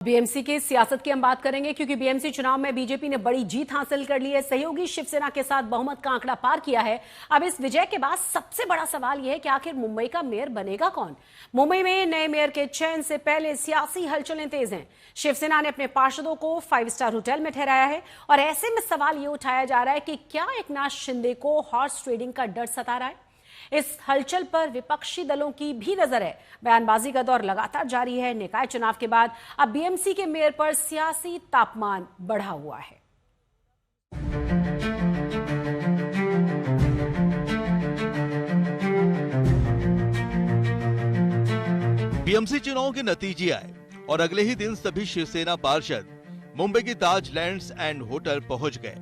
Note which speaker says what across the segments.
Speaker 1: BMC की सियासत की हम बात करेंगे क्योंकि बीएमसी चुनाव में बीजेपी ने बड़ी जीत हासिल कर ली है। सहयोगी शिवसेना के साथ बहुमत का आंकड़ा पार किया है। अब इस विजय के बाद सबसे बड़ा सवाल यह है कि आखिर मुंबई का मेयर बनेगा कौन। मुंबई में नए मेयर के चयन से पहले सियासी हलचलें तेज हैं। शिवसेना ने अपने पार्षदों को 5 स्टार होटल में ठहराया है और ऐसे में सवाल ये उठाया जा रहा है कि क्या एकनाथ शिंदे को हॉर्स ट्रेडिंग का डर सता रहा है। इस हलचल पर विपक्षी दलों की भी नजर है। बयानबाजी का दौर लगातार जारी है। निकाय चुनाव के बाद अब बीएमसी के मेयर पर सियासी तापमान बढ़ा हुआ है।
Speaker 2: बीएमसी चुनाव के नतीजे आए और अगले ही दिन सभी शिवसेना पार्षद मुंबई के ताज लैंड्स एंड होटल पहुंच गए।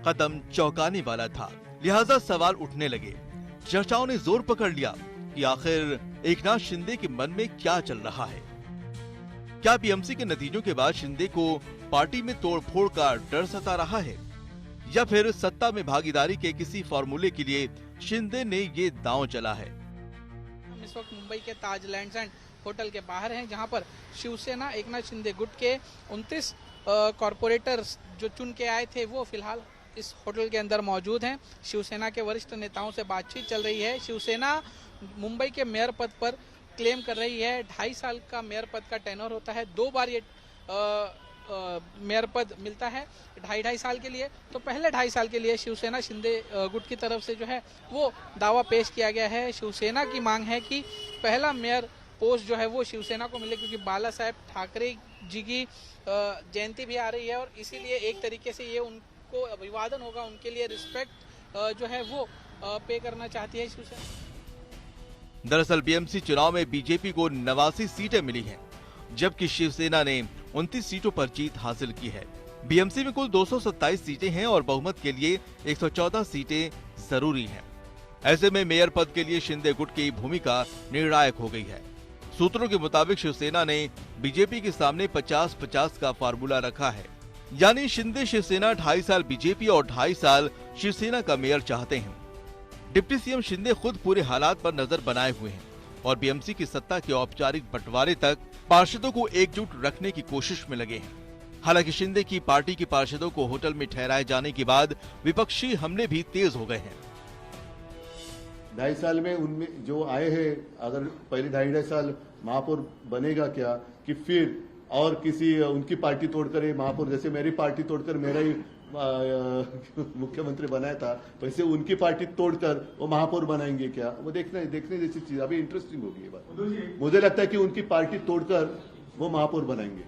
Speaker 2: कदम चौंकाने वाला था, लिहाजा सवाल उठने लगे। चर्चाओं ने जोर पकड़ लिया कि आखिर एकनाथ शिंदे के मन में क्या चल रहा है। क्या बीएमसी के नतीजों के बाद शिंदे को पार्टी में तोड़फोड़ का डर सता रहा है, या फिर सत्ता में भागीदारी के किसी फॉर्मूले के लिए शिंदे ने ये दांव चला है।
Speaker 3: हम इस वक्त मुंबई के ताज लैंड्स एंड होटल के बाहर हैं, जहां पर शिवसेना एकनाथ शिंदे गुट के 29 कॉर्पोरेटर्स जो चुन के आए थे वो फिलहाल इस होटल के अंदर मौजूद हैं। शिवसेना के वरिष्ठ नेताओं से बातचीत चल रही है। शिवसेना मुंबई के मेयर पद पर क्लेम कर रही है 2.5 साल का मेयर पद का टेन्योर होता है। 2 बार ये मेयर पद मिलता है 2.5 साल के लिए। तो पहले 2.5 साल के लिए शिवसेना शिंदे गुट की तरफ से जो है वो दावा पेश किया गया है। शिवसेना की मांग है कि पहला मेयर पोस्ट जो है वो शिवसेना को मिले, क्योंकि बाला साहेब ठाकरे जी की जयंती भी आ रही है और इसीलिए एक तरीके से ये उनको अभिवादन होगा, उनके लिए रिस्पेक्ट जो है वो पे करना चाहती है शिवसेना।
Speaker 2: दरअसल बीएमसी चुनाव में बीजेपी को 89 सीटें मिली हैं, जबकि शिवसेना ने 29 सीटों पर जीत हासिल की है। बीएमसी में कुल 227 सीटें हैं और बहुमत के लिए 114 सीटें जरूरी हैं। ऐसे में मेयर पद के लिए शिंदे गुट की भूमिका निर्णायक हो गई है। सूत्रों के मुताबिक शिवसेना ने बीजेपी के सामने 50-50 का फार्मूला रखा है, यानी शिंदे शिवसेना 2.5 साल बीजेपी और 2.5 साल शिवसेना का मेयर चाहते हैं। डिप्टी सीएम शिंदे खुद पूरे हालात पर नजर बनाए हुए हैं और बीएमसी की सत्ता के औपचारिक बंटवारे तक पार्षदों को एकजुट रखने की कोशिश में लगे हैं। हालांकि शिंदे की पार्टी के पार्षदों को होटल में ठहराए जाने के बाद विपक्षी हमले भी तेज हो गए हैं।
Speaker 4: 2.5 साल में उनमें जो आए हैं, अगर पहले 2.5 साल महापौर बनेगा क्या, कि फिर और किसी उनकी पार्टी तोड़कर ये महापौर, जैसे मेरी पार्टी तोड़कर मेरा ही मुख्यमंत्री बनाया था, वैसे उनकी पार्टी तोड़कर वो महापौर बनाएंगे क्या, वो देखने जैसी चीज। अभी इंटरेस्टिंग होगी ये बात। मुझे लगता है कि उनकी पार्टी तोड़कर वो महापौर बनाएंगे।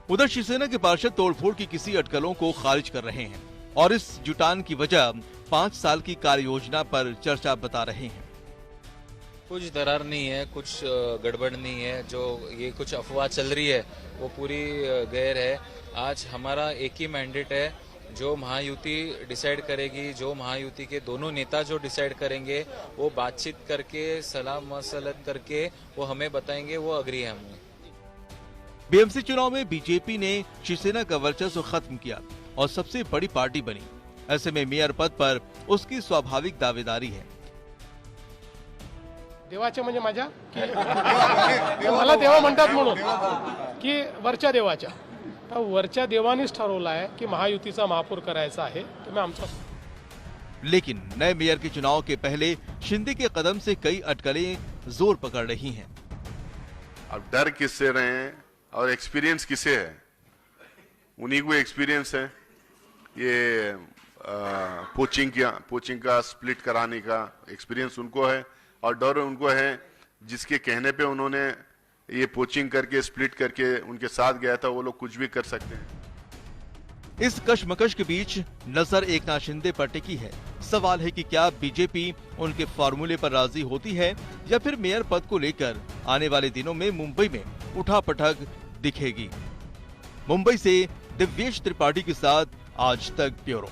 Speaker 2: उधर शिवसेना के पार्षद तोड़फोड़ की किसी अटकलों को खारिज कर रहे हैं और इस जुटान की वजह 5 साल की कार्य योजना पर चर्चा बता रहे हैं।
Speaker 5: कुछ दरार नहीं है, कुछ गड़बड़ नहीं है, जो ये कुछ अफवाह चल रही है वो पूरी गैर है। आज हमारा एक ही मैंडेट है, जो महायुति डिसाइड करेगी, जो महायुति के दोनों नेता जो डिसाइड करेंगे वो बातचीत करके सलाह मसलत करके वो हमें बताएंगे, वो अग्री है हम।
Speaker 2: बीएमसी चुनाव में बीजेपी ने शिवसेना का वर्चस्व खत्म किया और सबसे बड़ी पार्टी बनी। ऐसे में मेयर पद पर उसकी स्वाभाविक दावेदारी है।
Speaker 6: देवाच्या म्हणजे माझ्या मला देवा म्हणतात म्हणून की वरच्या देवाच्या, तर वरच्या देवानेच ठरवलं आहे की महायुतीचा महापौर करायचा आहे, तो मैं आमचा।
Speaker 2: लेकिन नए मेयर के चुनाव के पहले शिंदे के कदम से कई अटकलें जोर पकड़ रही हैं।
Speaker 7: अब डर किससे रहे हैं और एक्सपीरियंस किसे है, उन्हीं को एक्सपीरियंस है ये पोचिंग का स्प्लिट कराने का एक्सपीरियंस उनको है और डर उनको है जिसके कहने पे उन्होंने ये पोचिंग करके स्प्लिट करके उनके साथ गया था, वो लोग कुछ भी कर सकते हैं।
Speaker 2: इस कशमकश के बीच नजर एकनाथ शिंदे पर टिकी है। सवाल है कि क्या बीजेपी उनके फॉर्मूले पर राजी होती है या फिर मेयर पद को लेकर आने वाले दिनों में मुंबई में उठापटक दिखेगी। मुंबई से दिव्येश त्रिपाठी के साथ आज तक ब्यूरो।